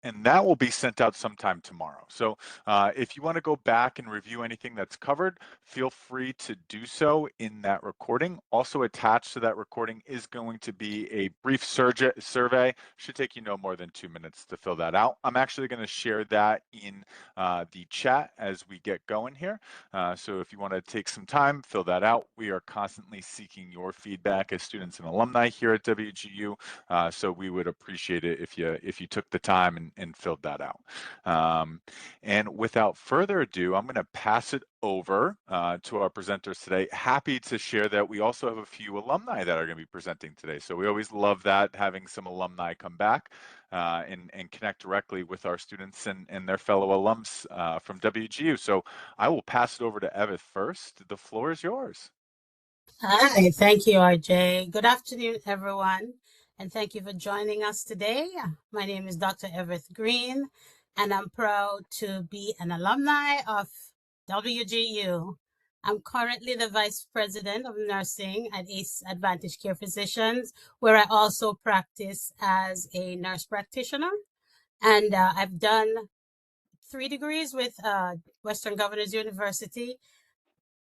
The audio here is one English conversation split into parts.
and that will be sent out sometime tomorrow. So if you want to go back and review anything that's covered, feel free to do so in that recording. Also attached to that recording is going to be a brief survey. Should take you no more than 2 minutes to fill that out. I'm actually going to share that in the chat as we get going here. So if you want to take some time, fill that out. We are constantly seeking your feedback as students and alumni here at WGU. So we would appreciate it if you took the time and filled that out. And without further ado, I'm going to pass it over to our presenters today. Happy to share that we also have a few alumni that are going to be presenting today. So we always love that, having some alumni come back and connect directly with our students and their fellow alums from WGU. So I will pass it over to Evith first. The floor is yours. Hi, thank you, RJ. Good afternoon, everyone, and thank you for joining us today. My name is Dr. Evith Green, and I'm proud to be an alumni of WGU. I'm currently the Vice President of Nursing at ACE Advantage Care Physicians, where I also practice as a nurse practitioner. And I've done 3 degrees with Western Governors University,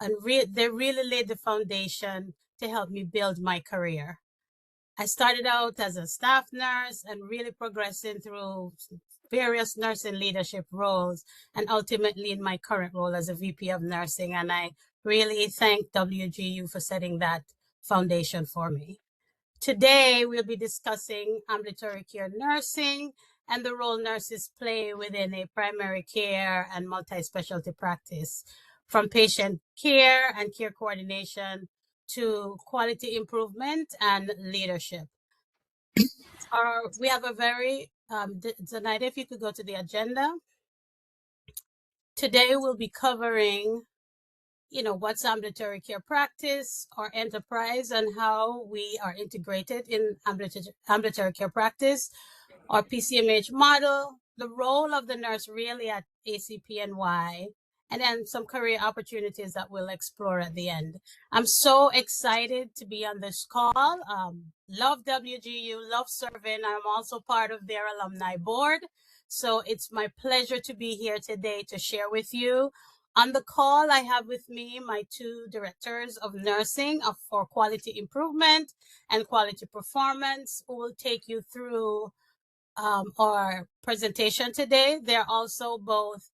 and they really laid the foundation to help me build my career. I started out as a staff nurse and really progressing through various nursing leadership roles, and ultimately in my current role as a VP of nursing. And I really thank WGU for setting that foundation for me. Today, we'll be discussing ambulatory care nursing and the role nurses play within a primary care and multi-specialty practice, from patient care and care coordination to quality improvement and leadership. We have a very, Zenaida, if you could go to the agenda. Today we'll be covering, what's ambulatory care practice or enterprise and how we are integrated in ambulatory care practice, our PCMH model, the role of the nurse really at ACPNY, and then some career opportunities that we'll explore at the end. I'm so excited to be on this call. Love WGU, love serving. I'm also part of their alumni board. So it's my pleasure to be here today to share with you. On the call, I have with me my 2 directors of nursing for quality improvement and quality performance, who will take you through our presentation today. They're also both,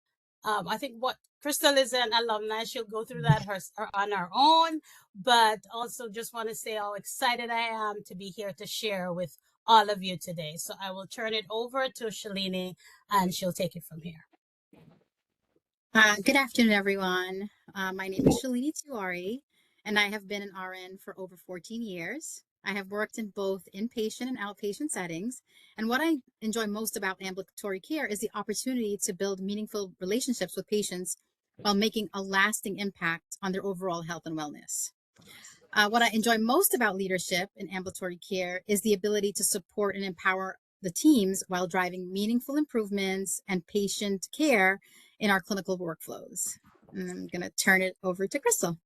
I think what Crystal is an alumni, she'll go through that on her own, but also just want to say how excited I am to be here to share with all of you today. So I will turn it over to Shalini and she'll take it from here. Good afternoon, everyone. My name is Shalini Tiwari, and I have been an RN for over 14 years. I have worked in both inpatient and outpatient settings, and what I enjoy most about ambulatory care is the opportunity to build meaningful relationships with patients while making a lasting impact on their overall health and wellness. What I enjoy most about leadership in ambulatory care is the ability to support and empower the teams while driving meaningful improvements and patient care in our clinical workflows. And I'm going to turn it over to Crystal.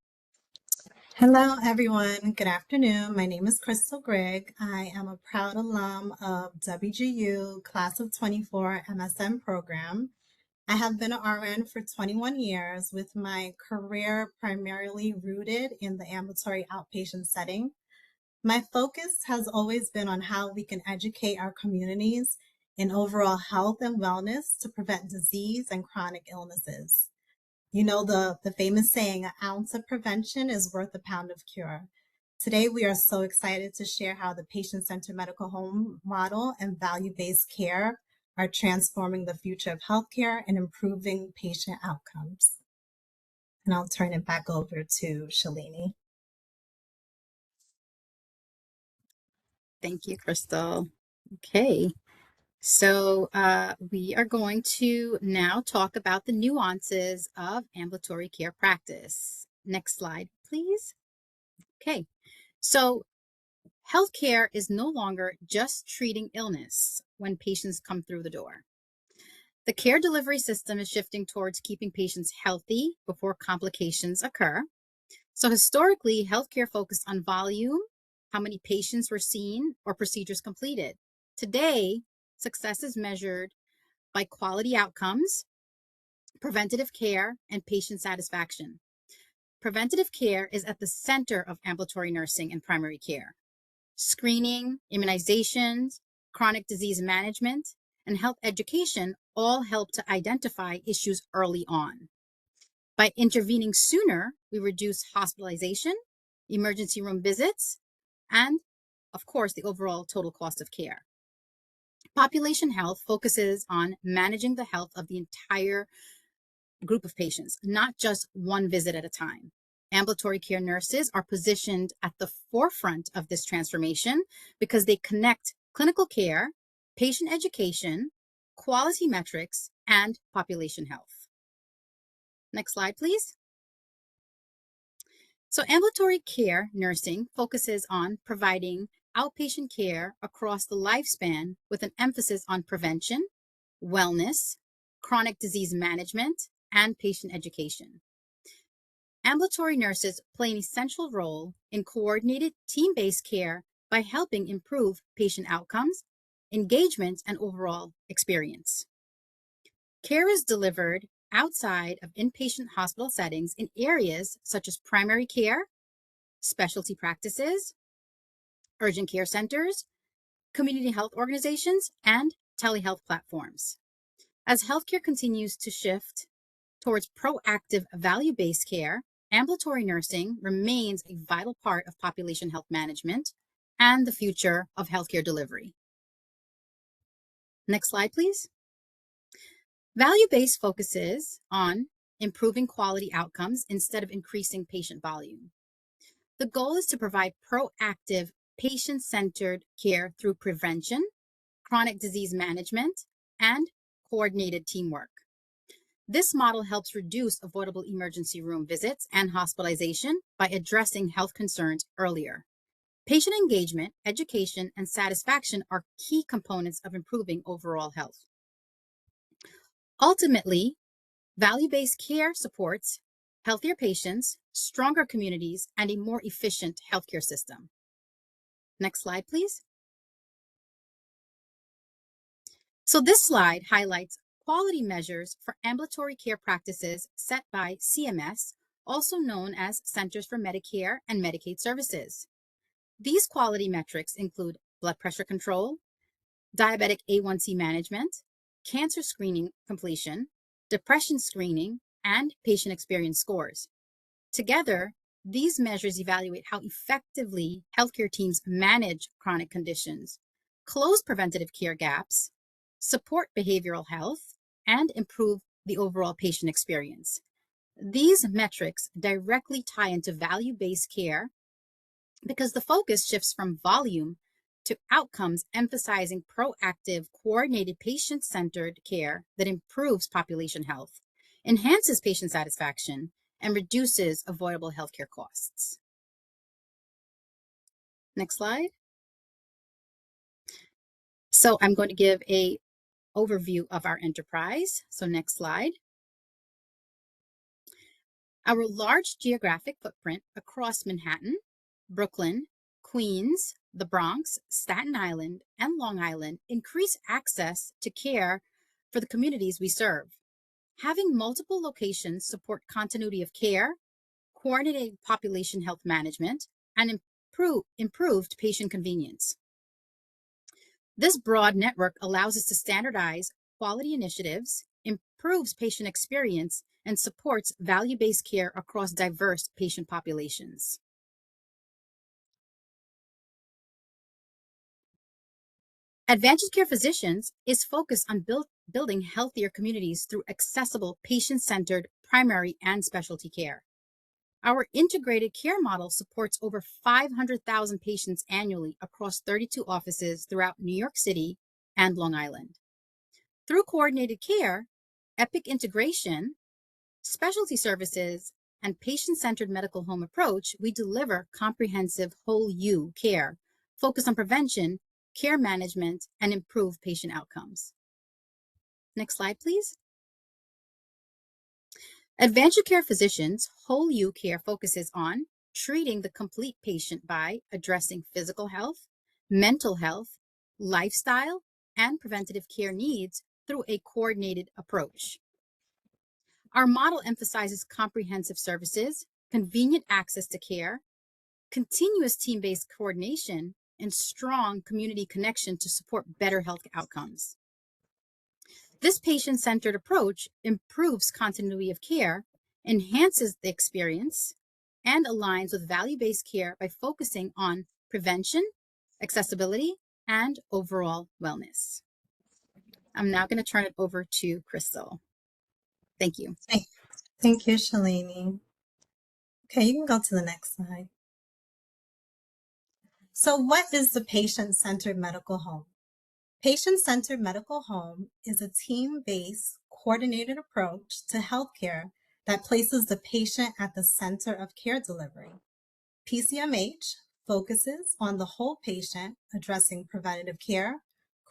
Hello, everyone. Good afternoon. My name is Crystal Grigg. I am a proud alum of WGU Class of 24 MSN program. I have been an RN for 21 years, with my career primarily rooted in the ambulatory outpatient setting. My focus has always been on how we can educate our communities in overall health and wellness to prevent disease and chronic illnesses. You know the famous saying, an ounce of prevention is worth a pound of cure. Today, we are so excited to share how the patient-centered medical home model and value-based care are transforming the future of healthcare and improving patient outcomes. And I'll turn it back over to Shalini. Thank you, Crystal. Okay. So we are going to now talk about the nuances of ambulatory care practice. Next slide, please. Okay, so healthcare is no longer just treating illness when patients come through the door. The care delivery system is shifting towards keeping patients healthy before complications occur. So historically, healthcare focused on volume, how many patients were seen or procedures completed. Today, success is measured by quality outcomes, preventative care, and patient satisfaction. Preventative care is at the center of ambulatory nursing and primary care. Screening, immunizations, chronic disease management, and health education all help to identify issues early on. By intervening sooner, we reduce hospitalization, emergency room visits, and, of course, the overall total cost of care. Population health focuses on managing the health of the entire group of patients, not just one visit at a time. Ambulatory care nurses are positioned at the forefront of this transformation because they connect clinical care, patient education, quality metrics, and population health. Next slide, please. So ambulatory care nursing focuses on providing outpatient care across the lifespan with an emphasis on prevention, wellness, chronic disease management, and patient education. Ambulatory nurses play an essential role in coordinated team-based care by helping improve patient outcomes, engagement, and overall experience. Care is delivered outside of inpatient hospital settings in areas such as primary care, specialty practices, urgent care centers, community health organizations, and telehealth platforms. As healthcare continues to shift towards proactive value-based care, ambulatory nursing remains a vital part of population health management and the future of healthcare delivery. Next slide, please. Value-based focuses on improving quality outcomes instead of increasing patient volume. The goal is to provide proactive, patient-centered care through prevention, chronic disease management, and coordinated teamwork. This model helps reduce avoidable emergency room visits and hospitalization by addressing health concerns earlier. Patient engagement, education, and satisfaction are key components of improving overall health. Ultimately, value-based care supports healthier patients, stronger communities, and a more efficient healthcare system. Next slide, please. So this slide highlights quality measures for ambulatory care practices set by CMS, also known as Centers for Medicare and Medicaid Services. These quality metrics include blood pressure control, diabetic A1C management, cancer screening completion, depression screening, and patient experience scores. Together, these measures evaluate how effectively healthcare teams manage chronic conditions, close preventative care gaps, support behavioral health, and improve the overall patient experience. These metrics directly tie into value-based care because the focus shifts from volume to outcomes, emphasizing proactive, coordinated, patient-centered care that improves population health, enhances patient satisfaction, and reduces avoidable healthcare costs. Next slide. So I'm going to give an overview of our enterprise. So next slide. Our large geographic footprint across Manhattan, Brooklyn, Queens, the Bronx, Staten Island, and Long Island increase access to care for the communities we serve. Having multiple locations support continuity of care, coordinated population health management, and improved patient convenience. This broad network allows us to standardize quality initiatives, improves patient experience, and supports value-based care across diverse patient populations. Advantage Care Physicians is focused on building healthier communities through accessible, patient-centered primary and specialty care. Our integrated care model supports over 500,000 patients annually across 32 offices throughout New York City and Long Island. Through coordinated care, Epic integration, specialty services, and patient-centered medical home approach, we deliver comprehensive whole you care focused on prevention, care management, and improve patient outcomes. Next slide, please. Advantage Care Physicians' whole you care focuses on treating the complete patient by addressing physical health, mental health, lifestyle, and preventative care needs through a coordinated approach. Our model emphasizes comprehensive services, convenient access to care, continuous team-based coordination, and strong community connection to support better health outcomes. This patient-centered approach improves continuity of care, enhances the experience, and aligns with value-based care by focusing on prevention, accessibility, and overall wellness. I'm now going to turn it over to Crystal. Thank you. Thank you, Shalini. Okay, you can go to the next slide. So what is the patient-centered medical home? Patient-centered medical home is a team-based, coordinated approach to healthcare that places the patient at the center of care delivery. PCMH focuses on the whole patient, addressing preventative care,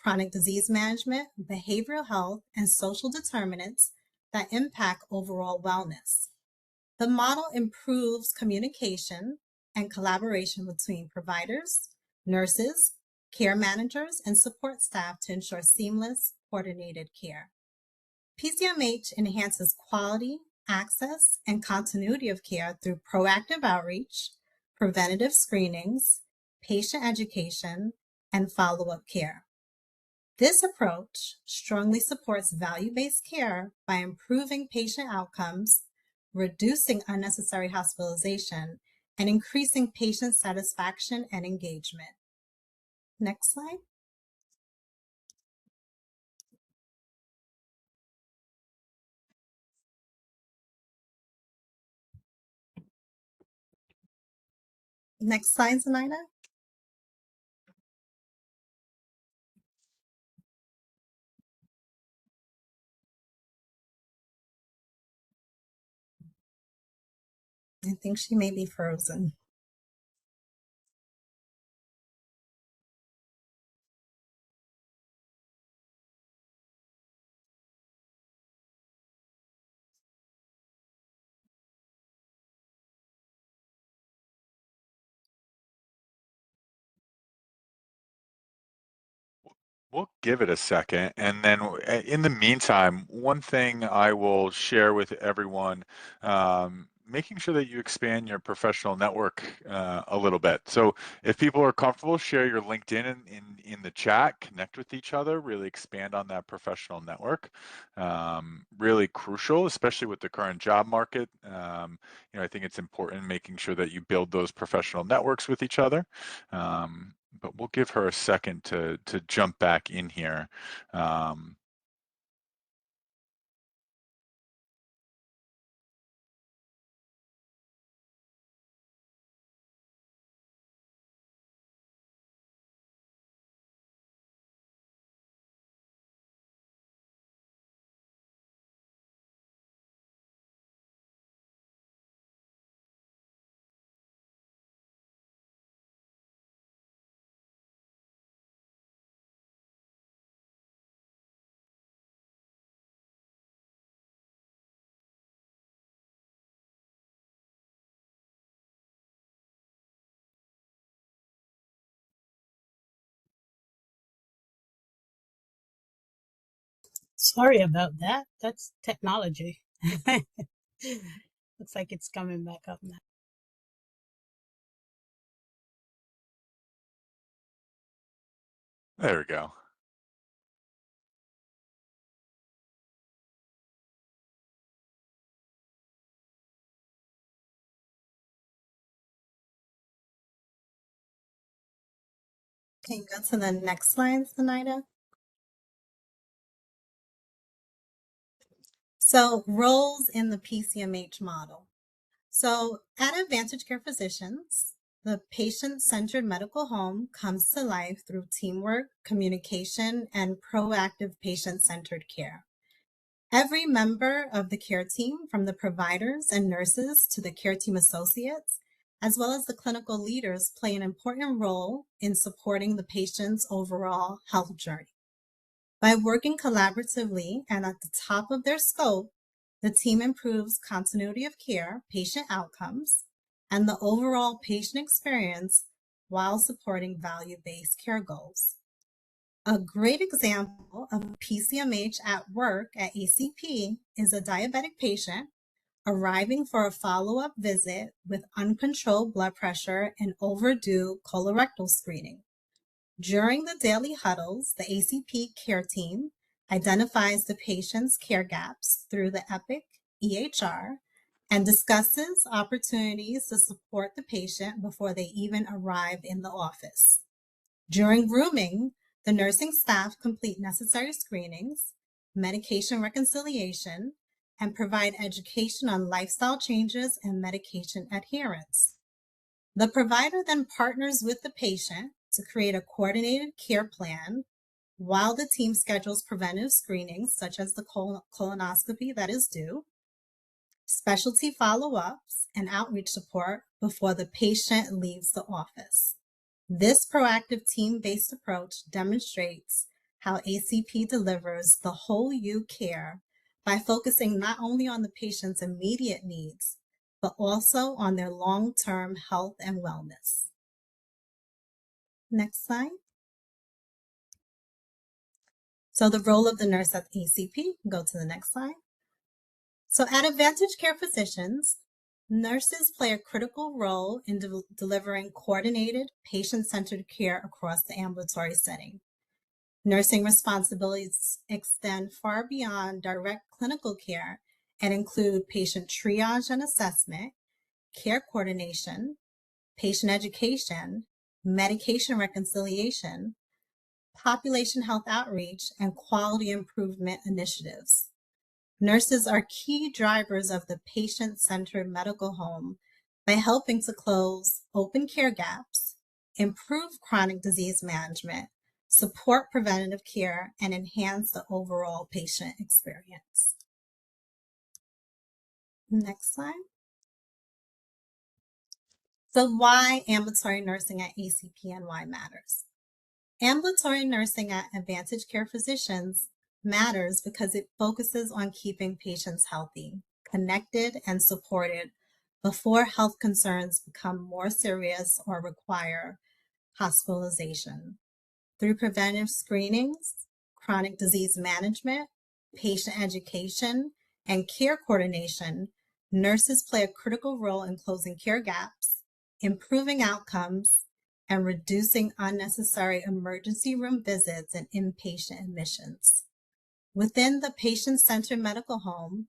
chronic disease management, behavioral health, and social determinants that impact overall wellness. The model improves communication and collaboration between providers, nurses, care managers, and support staff to ensure seamless, coordinated care. PCMH enhances quality, access, and continuity of care through proactive outreach, preventative screenings, patient education, and follow-up care. This approach strongly supports value-based care by improving patient outcomes, reducing unnecessary hospitalization, and increasing patient satisfaction and engagement. Next slide. Next slide, Zenaida. I think she may be frozen. We'll give it a second. And then in the meantime, one thing I will share with everyone, making sure that you expand your professional network a little bit. So if people are comfortable, share your LinkedIn in the chat, connect with each other, really expand on that professional network. Really crucial, especially with the current job market. I think it's important making sure that you build those professional networks with each other. But we'll give her a second to jump back in here. Sorry about that. That's technology. Looks like it's coming back up now. There we go. Can you go to the next slide, Zenaida? So roles in the PCMH model. So at Advantage Care Physicians, the patient-centered medical home comes to life through teamwork, communication, and proactive patient-centered care. Every member of the care team, from the providers and nurses to the care team associates, as well as the clinical leaders, play an important role in supporting the patient's overall health journey. By working collaboratively and at the top of their scope, the team improves continuity of care, patient outcomes, and the overall patient experience while supporting value-based care goals. A great example of PCMH at work at ACP is a diabetic patient arriving for a follow-up visit with uncontrolled blood pressure and overdue colorectal screening. During the daily huddles, the ACP care team identifies the patient's care gaps through the EPIC EHR and discusses opportunities to support the patient before they even arrive in the office. During grooming, the nursing staff complete necessary screenings, medication reconciliation, and provide education on lifestyle changes and medication adherence. The provider then partners with the patient to create a coordinated care plan while the team schedules preventive screenings such as the colonoscopy that is due, specialty follow-ups, and outreach support before the patient leaves the office. This proactive team-based approach demonstrates how ACP delivers the whole you care by focusing not only on the patient's immediate needs, but also on their long-term health and wellness. Next slide. So the role of the nurse at ACP, go to the next slide. So at Advantage Care Physicians, nurses play a critical role in delivering coordinated, patient-centered care across the ambulatory setting. Nursing responsibilities extend far beyond direct clinical care and include patient triage and assessment, care coordination, patient education, medication reconciliation, population health outreach, and quality improvement initiatives. Nurses are key drivers of the patient-centered medical home by helping to close open care gaps, improve chronic disease management, support preventative care, and enhance the overall patient experience. Next slide. So why ambulatory nursing at ACPNY matters? Ambulatory nursing at Advantage Care Physicians matters because it focuses on keeping patients healthy, connected, and supported before health concerns become more serious or require hospitalization. Through preventive screenings, chronic disease management, patient education, and care coordination, nurses play a critical role in closing care gaps, improving outcomes, and reducing unnecessary emergency room visits and inpatient admissions. Within the patient-centered medical home,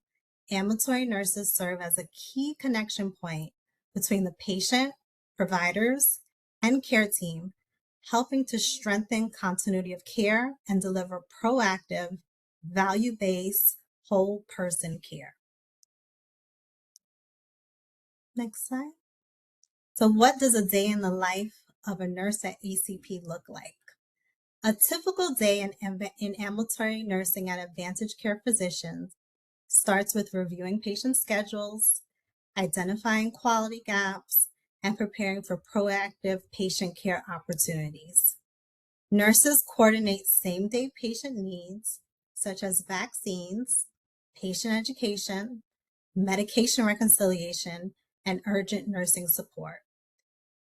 ambulatory nurses serve as a key connection point between the patient, providers, and care team, helping to strengthen continuity of care and deliver proactive, value-based, whole person care. Next slide. So what does a day in the life of a nurse at ACP look like? A typical day in ambulatory nursing at Advantage Care Physicians starts with reviewing patient schedules, identifying quality gaps, and preparing for proactive patient care opportunities. Nurses coordinate same-day patient needs, such as vaccines, patient education, medication reconciliation, and urgent nursing support.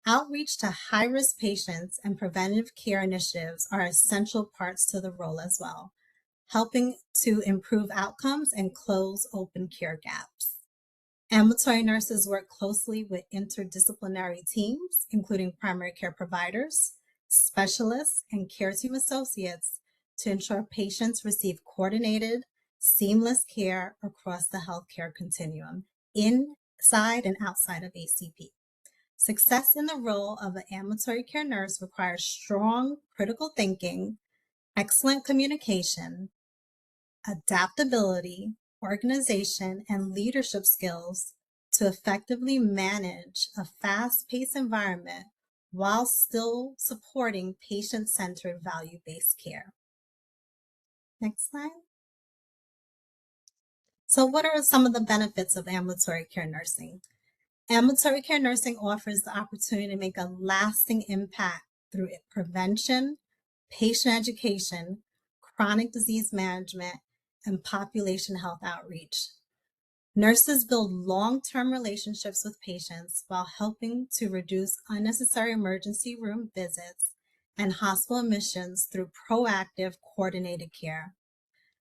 Outreach to high-risk patients and preventive care initiatives are essential parts to the role as well, helping to improve outcomes and close open care gaps. Ambulatory nurses work closely with interdisciplinary teams, including primary care providers, specialists, and care team associates to ensure patients receive coordinated, seamless care across the healthcare continuum, inside and outside of ACP. Success in the role of an ambulatory care nurse requires strong critical thinking, excellent communication, adaptability, organization, and leadership skills to effectively manage a fast-paced environment while still supporting patient-centered value-based care. Next slide. So what are some of the benefits of ambulatory care nursing? Ambulatory care nursing offers the opportunity to make a lasting impact through prevention, patient education, chronic disease management, and population health outreach. Nurses build long-term relationships with patients while helping to reduce unnecessary emergency room visits and hospital admissions through proactive coordinated care.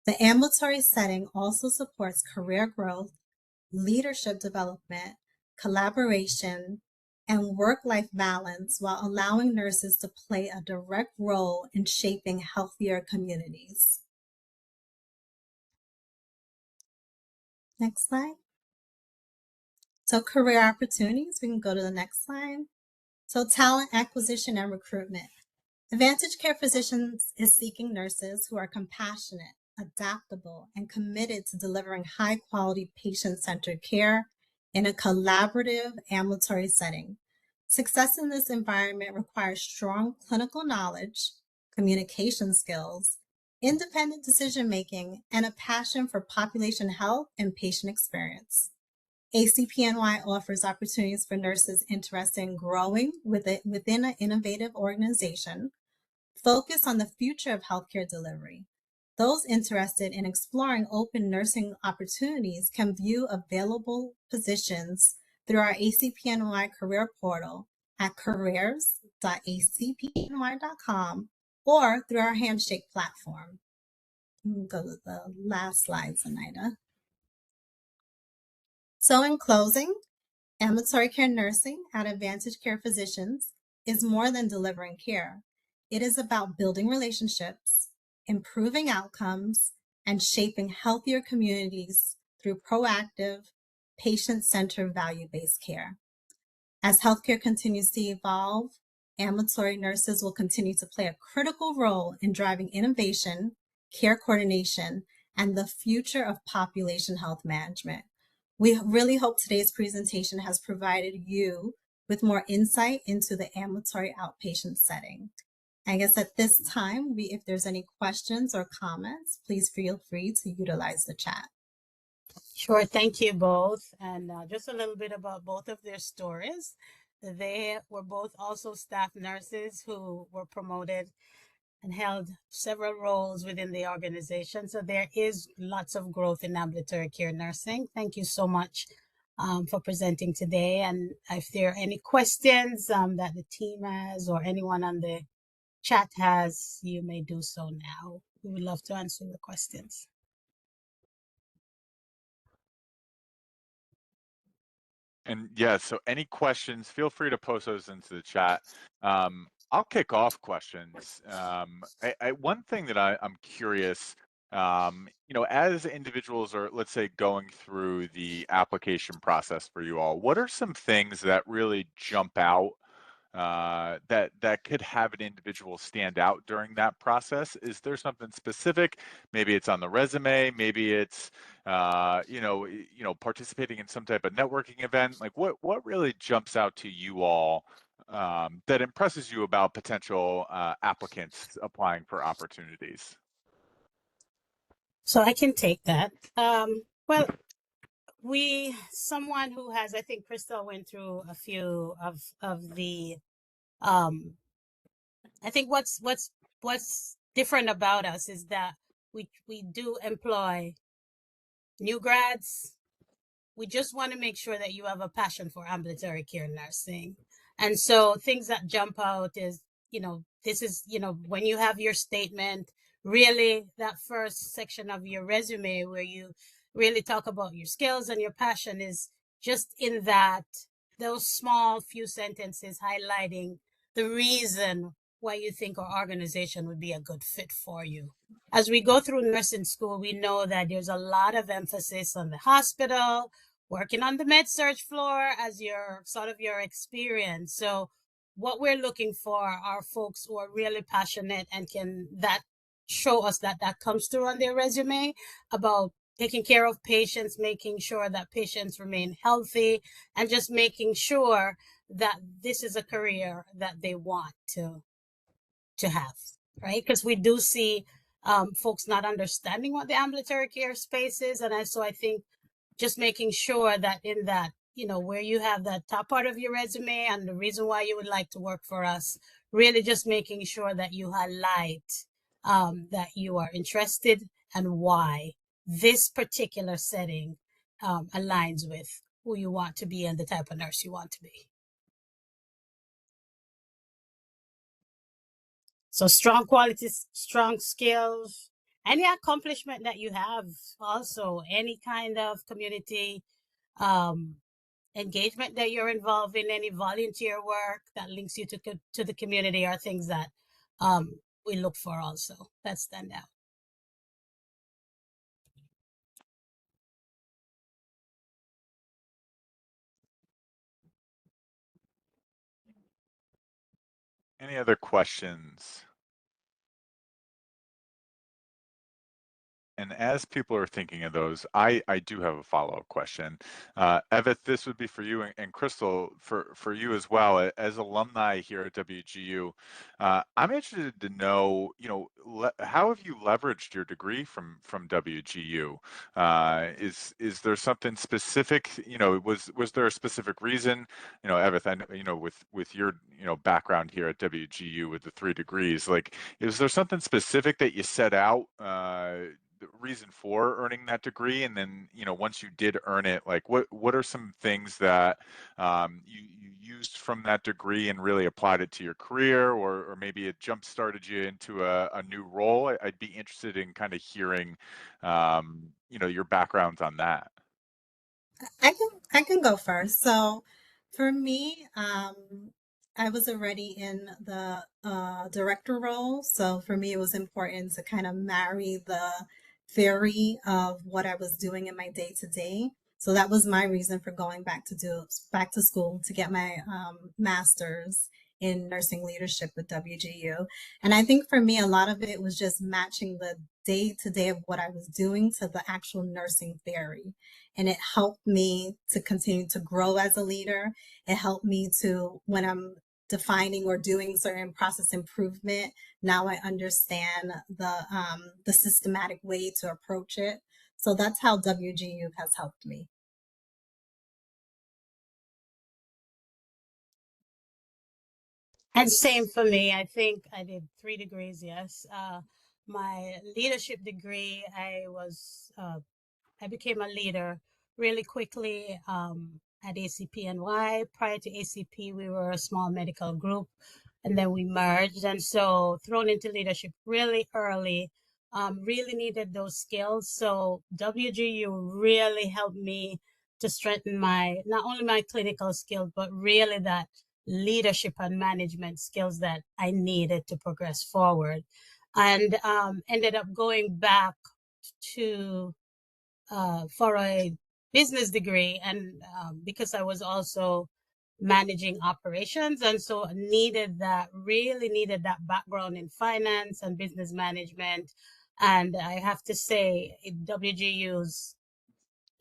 The ambulatory setting also supports career growth, leadership development, collaboration, and work-life balance while allowing nurses to play a direct role in shaping healthier communities. Next slide. So career opportunities, we can go to the next slide. So talent acquisition and recruitment. Advantage Care Physicians is seeking nurses who are compassionate, adaptable, and committed to delivering high-quality patient-centered care in a collaborative ambulatory setting. Success in this environment requires strong clinical knowledge, communication skills, independent decision-making, and a passion for population health and patient experience. ACPNY offers opportunities for nurses interested in growing within an innovative organization, focus on the future of healthcare delivery. Those interested in exploring open nursing opportunities can view available positions through our ACPNY career portal at careers.acpny.com or through our Handshake platform. We'll go to the last slide, Zenaida. So in closing, ambulatory care nursing at Advantage Care Physicians is more than delivering care. It is about building relationships, improving outcomes, and shaping healthier communities through proactive, patient-centered, value-based care. As healthcare continues to evolve, ambulatory nurses will continue to play a critical role in driving innovation, care coordination, and the future of population health management. We really hope today's presentation has provided you with more insight into the ambulatory outpatient setting. I guess at this time, if there's any questions or comments, please feel free to utilize the chat. Sure, thank you both. And just a little bit about both of their stories. They were both also staff nurses who were promoted and held several roles within the organization. So there is lots of growth in ambulatory care nursing. Thank you so much for presenting today. And if there are any questions that the team has or anyone on the chat has, you may do so now. We would love to answer the questions. And yeah, so any questions, feel free to post those into the chat. I'll kick off questions. One thing that I'm curious, as individuals are, let's say, going through the application process for you all, what are some things that really jump out that could have an individual stand out during that process? Is there something specific? Maybe it's on the resume. Maybe it's participating in some type of networking event. Like what really jumps out to you all that impresses you about potential applicants applying for opportunities? So I can take that. Well, someone who has, I think Crystal went through a few of the, I think what's different about us is that we do employ new grads. We just want to make sure that you have a passion for ambulatory care nursing. And so things that jump out is, this is, when you have your statement, really that first section of your resume where you really talk about your skills and your passion is just in those small few sentences highlighting the reason why you think our organization would be a good fit for you. As we go through nursing school, we know that there's a lot of emphasis on the hospital, working on the med surg floor as your experience. So what we're looking for are folks who are really passionate and can show us that comes through on their resume about taking care of patients, making sure that patients remain healthy, and just making sure that this is a career that they want to have, right? Because we do see folks not understanding what the ambulatory care space is. And so I think just making sure that in that, where you have that top part of your resume and the reason why you would like to work for us, really just making sure that you highlight that you are interested and why this particular setting aligns with who you want to be and the type of nurse you want to be. So strong qualities, strong skills, any accomplishment that you have, also any kind of community engagement that you're involved in, any volunteer work that links you to the community, are things that we look for also that stand out. Any other questions? And as people are thinking of those, I do have a follow-up question. Evith, this would be for you, and Crystal, for you as well. As alumni here at WGU, I'm interested to know, how have you leveraged your degree from WGU? Is there something specific? Was there a specific reason? Evith, I know, with your background here at WGU with the 3 degrees, like, is there something specific that you set out? The reason for earning that degree, and then once you did earn it, like what are some things that you used from that degree and really applied it to your career, or maybe it jump started you into a new role? I'd be interested in kind of hearing your backgrounds on that. I can go first. So for me, I was already in the director role. So for me, it was important to kind of marry the theory of what I was doing in my day to day. So that was my reason for going back to school to get my master's in nursing leadership with WGU. And I think for me, a lot of it was just matching the day to day of what I was doing to the actual nursing theory. And it helped me to continue to grow as a leader. It helped me to, when I'm defining or doing certain process improvement, now I understand the systematic way to approach it. So that's how WGU has helped me. And same for me. I think I did 3 degrees. Yes. My leadership degree, I became a leader really quickly at ACPNY. Prior to ACP, we were a small medical group, and then we merged. And so thrown into leadership really early, really needed those skills. So WGU really helped me to strengthen not only my clinical skills, but really that leadership and management skills that I needed to progress forward. And ended up going back to for a business degree, and because I was also managing operations, and so really needed that background in finance and business management. And I have to say, WGU's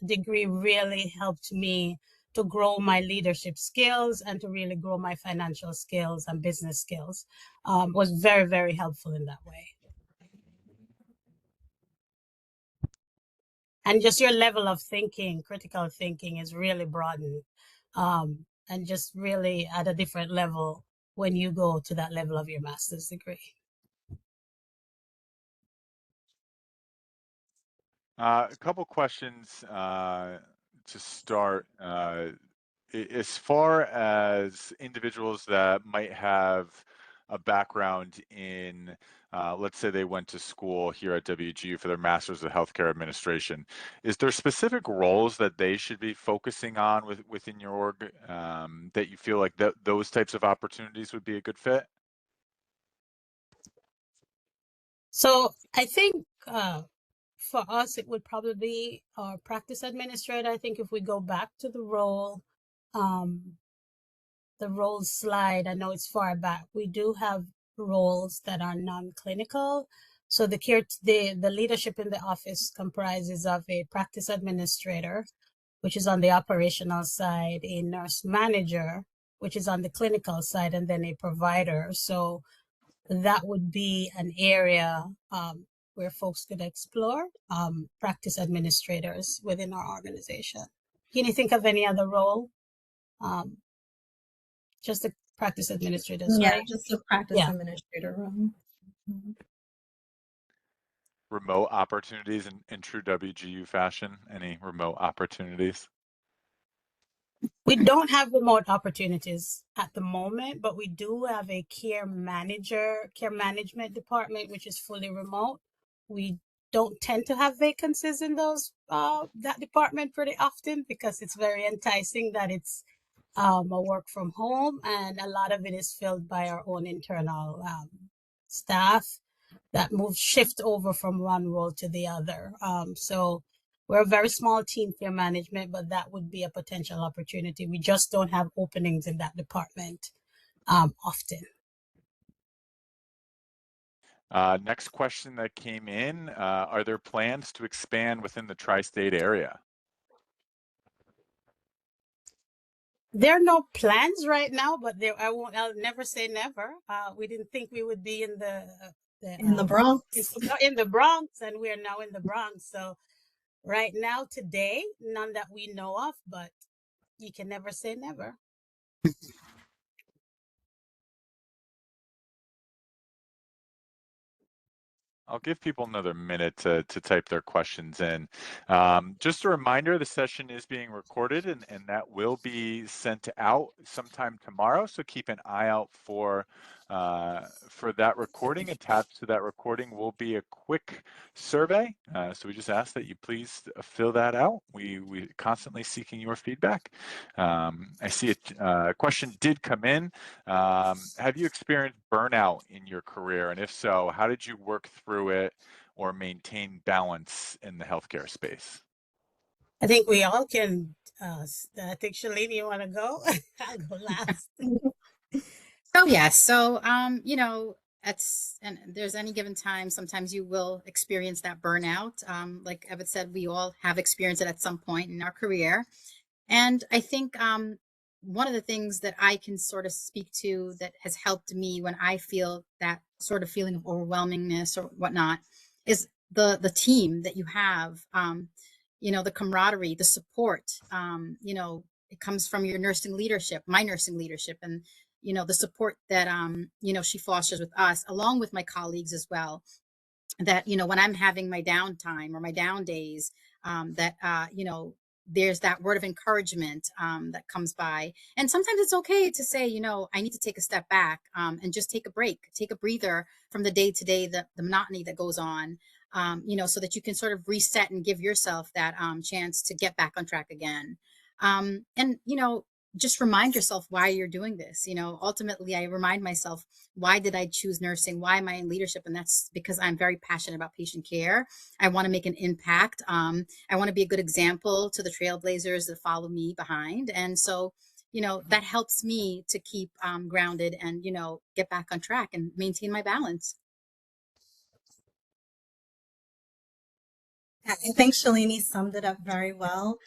degree really helped me to grow my leadership skills and to really grow my financial skills and business skills. Was very, very helpful in that way. And just your level of thinking, critical thinking, is really broadened, and just really at a different level when you go to that level of your master's degree. A couple questions to start. As far as individuals that might have a background in, let's say they went to school here at WGU for their Masters of Healthcare Administration, is there specific roles that they should be focusing on within your org, that you feel like those types of opportunities would be a good fit? So I think for us, it would probably be our practice administrator. I think if we go back to the role slide, I know it's far back, we do have roles that are non-clinical. So the leadership in the office comprises of a practice administrator, which is on the operational side, a nurse manager, which is on the clinical side, and then a provider. So that would be an area where folks could explore practice administrators within our organization. Can you think of any other role? Just the practice administrators, Yeah, right? just a practice administrator role. Mhm. Remote opportunities in true WGU fashion? Any remote opportunities? We don't have remote opportunities at the moment, but we do have a care management department, which is fully remote. We don't tend to have vacancies in that department pretty often because it's very enticing that it's a work from home, and a lot of it is filled by our own internal staff that shift over from one role to the other. So we're a very small team, care management, but that would be a potential opportunity. We just don't have openings in that department often. Next question that came in, are there plans to expand within the tri-state area? There are no plans right now, but I'll never say never. We didn't think we would be in In the Bronx. in the Bronx, and we are now in the Bronx. So right now, today, none that we know of, but you can never say never. I'll give people another minute to type their questions in. Just a reminder, the session is being recorded and that will be sent out sometime tomorrow. So keep an eye out for that recording. Attached to that recording will be a quick survey. So we just ask that you please fill that out. We constantly seeking your feedback. I see a question did come in. Have you experienced burnout in your career? And if so, how did you work through it or maintain balance in the healthcare space? I think we all can. I think Shalini, you want to go? I'll go last. So yes, so and there's any given time, sometimes you will experience that burnout. Like Evan said, we all have experienced it at some point in our career. And I think one of the things that I can sort of speak to that has helped me when I feel that sort of feeling of overwhelmingness or whatnot is the team that you have, the camaraderie, the support. It comes from your nursing leadership, my nursing leadership, and the support that she fosters with us, along with my colleagues as well. That when I'm having my downtime or my down days, there's that word of encouragement that comes by. And sometimes it's okay to say, I need to take a step back and just take a break, take a breather from the day to day, the monotony that goes on, so that you can sort of reset and give yourself that chance to get back on track again. And just remind yourself why you're doing this. Ultimately, I remind myself, why did I choose nursing? Why am I in leadership? And that's because I'm very passionate about patient care. I want to make an impact. I want to be a good example to the trailblazers that follow me behind. And so, that helps me to keep grounded and, get back on track and maintain my balance. I think Shalini summed it up very well.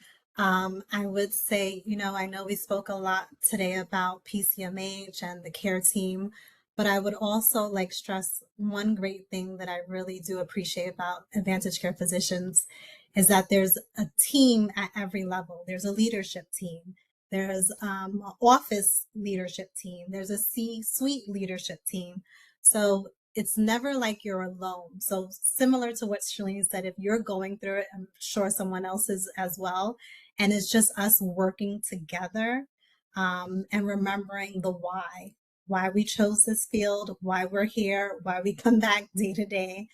I would say, I know we spoke a lot today about PCMH and the care team, but I would also like stress one great thing that I really do appreciate about Advantage Care Physicians is that there's a team at every level. There's a leadership team. There's an office leadership team. There's a C-suite leadership team. So it's never like you're alone. So similar to what Shalini said, if you're going through it, I'm sure someone else is as well. And it's just us working together and remembering the why we chose this field, why we're here, why we come back day to day.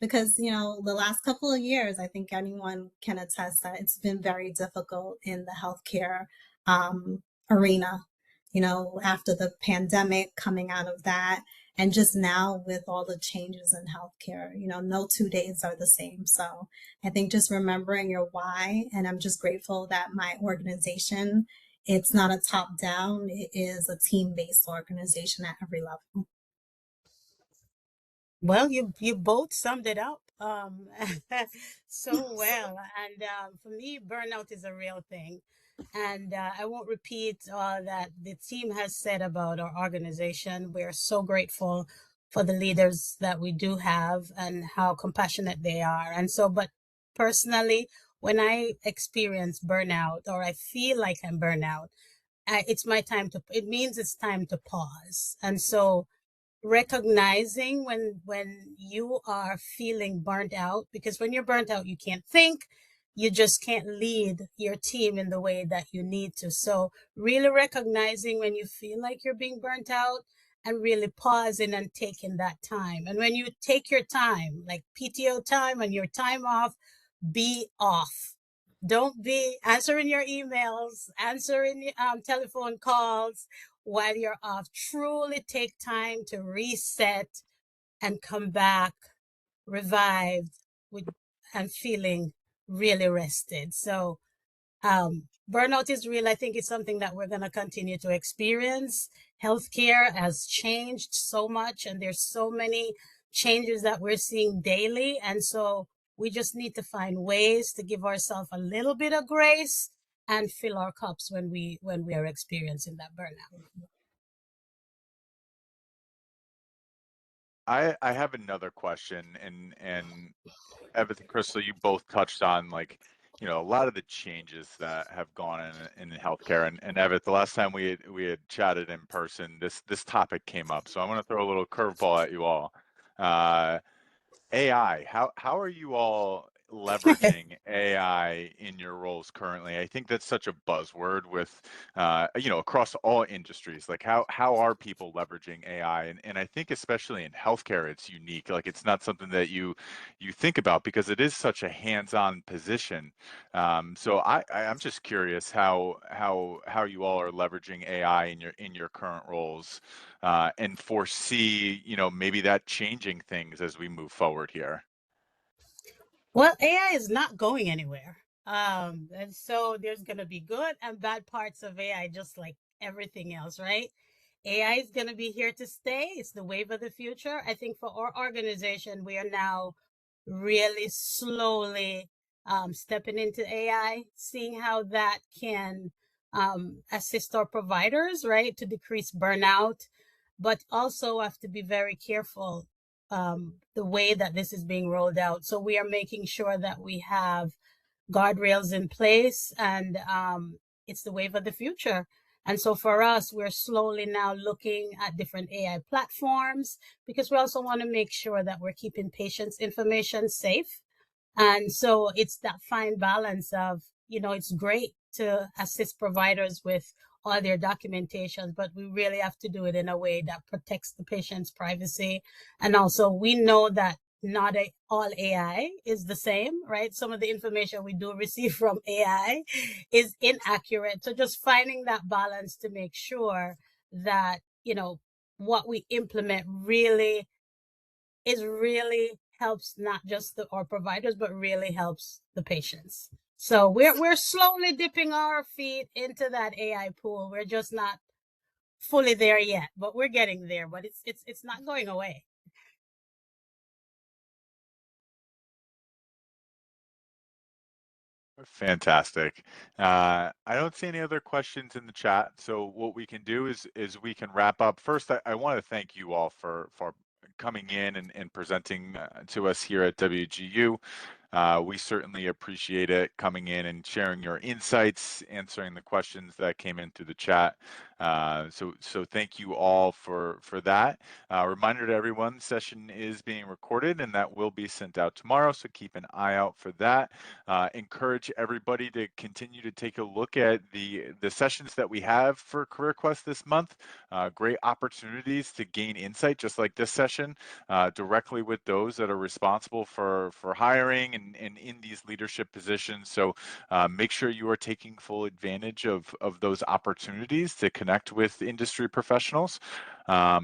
Because, the last couple of years, I think anyone can attest that it's been very difficult in the healthcare arena, after the pandemic, coming out of that. And just now with all the changes in healthcare, no 2 days are the same. So I think just remembering your why, and I'm just grateful that my organization, it's not a top down, it is a team-based organization at every level. Well, you both summed it up so well. And for me, burnout is a real thing. And I won't repeat that the team has said about our organization. We're so grateful for the leaders that we do have and how compassionate they are. And so, but personally, when I experience burnout or I feel like I'm burnout, it means it's time to pause. And so recognizing when you are feeling burnt out, because when you're burnt out, you can't think, you just can't lead your team in the way that you need to. So really recognizing when you feel like you're being burnt out and really pausing and taking that time. And when you take your time, like PTO time and your time off, be off. Don't be answering your emails, answering telephone calls while you're off. Truly take time to reset and come back revived with and feeling really rested. So burnout is real. I think it's something that we're going to continue to experience. Healthcare has changed so much, and there's so many changes that we're seeing daily. And so we just need to find ways to give ourselves a little bit of grace and fill our cups when we are experiencing that burnout. I have another question, and Evan and Crystal, you both touched on, like, you know, a lot of the changes that have gone in healthcare. And Evan, the last time we had chatted in person, this topic came up. So I'm going to throw a little curveball at you all. Uh, AI, how are you all leveraging AI in your roles currently? I think that's such a buzzword with you know, across all industries. Like, how are people leveraging AI? And I think especially in healthcare, it's unique. Like, it's not something that you think about because it is such a hands-on position. So I'm just curious how you all are leveraging AI in your current roles, and foresee, you know, maybe that changing things as we move forward here. Well, AI is not going anywhere. And so there's going to be good and bad parts of AI, just like everything else, right? AI is going to be here to stay. It's the wave of the future. I think for our organization, we are now really slowly stepping into AI, seeing how that can assist our providers, right, to decrease burnout, but also have to be very careful the way that this is being rolled out. So we are making sure that we have guardrails in place, and it's the wave of the future. And so for us, we're slowly now looking at different AI platforms because we also want to make sure that we're keeping patients' information safe. And so it's that fine balance of, you know, it's great to assist providers with all their documentation, but we really have to do it in a way that protects the patient's privacy. And also, we know that not all AI is the same, right? Some of the information we do receive from AI is inaccurate. So just finding that balance to make sure that, you know, what we implement really helps not just our providers, but really helps the patients. So we're slowly dipping our feet into that AI pool. We're just not fully there yet, but we're getting there. But it's not going away. Fantastic. I don't see any other questions in the chat. So what we can do is we can wrap up. First, I want to thank you all for coming in and presenting to us here at WGU. We certainly appreciate it, coming in and sharing your insights, answering the questions that came in through the chat. So thank you all for that. Reminder to everyone, session is being recorded and that will be sent out tomorrow. So keep an eye out for that. Encourage everybody to continue to take a look at the sessions that we have for Career Quest this month. Great opportunities to gain insight, just like this session, directly with those that are responsible for hiring and in these leadership positions. So make sure you are taking full advantage of those opportunities to connect with industry professionals. I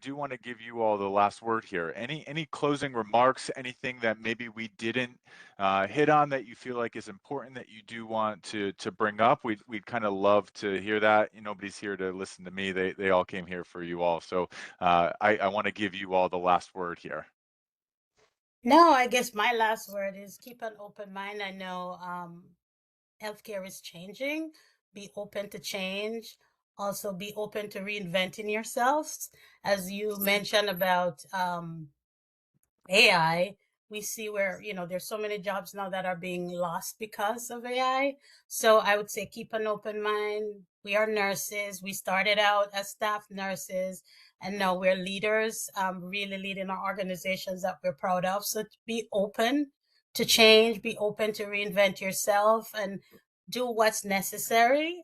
do want to give you all the last word here. Any closing remarks, anything that maybe we didn't hit on that you feel like is important that you do want to bring up? We'd kind of love to hear that. Nobody's here to listen to me. They all came here for you all. So I want to give you all the last word here. No, I guess my last word is keep an open mind. I know healthcare is changing. Be open to change. Also, be open to reinventing yourselves. As you mentioned about AI, we see where, you know, there's so many jobs now that are being lost because of AI. So I would say keep an open mind. We are nurses. We started out as staff nurses, and now we're leaders, really leading our organizations that we're proud of. So be open to change, be open to reinvent yourself, and do what's necessary.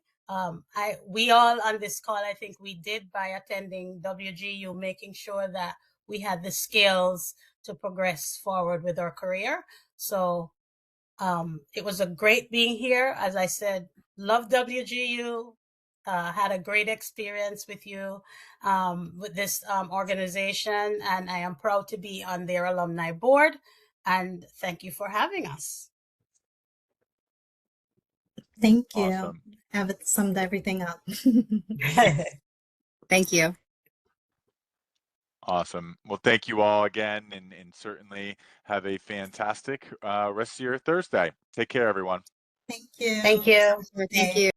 We all on this call, I think we did by attending WGU, making sure that we had the skills to progress forward with our career. So it was a great being here. As I said, love WGU. Had a great experience with you, with this organization, and I am proud to be on their alumni board. And thank you for having us. Thank you. Awesome. Have summed everything up. Thank you. Awesome. Well, thank you all again, and certainly have a fantastic rest of your Thursday. Take care, everyone. Thank you. Thank you. Thank you.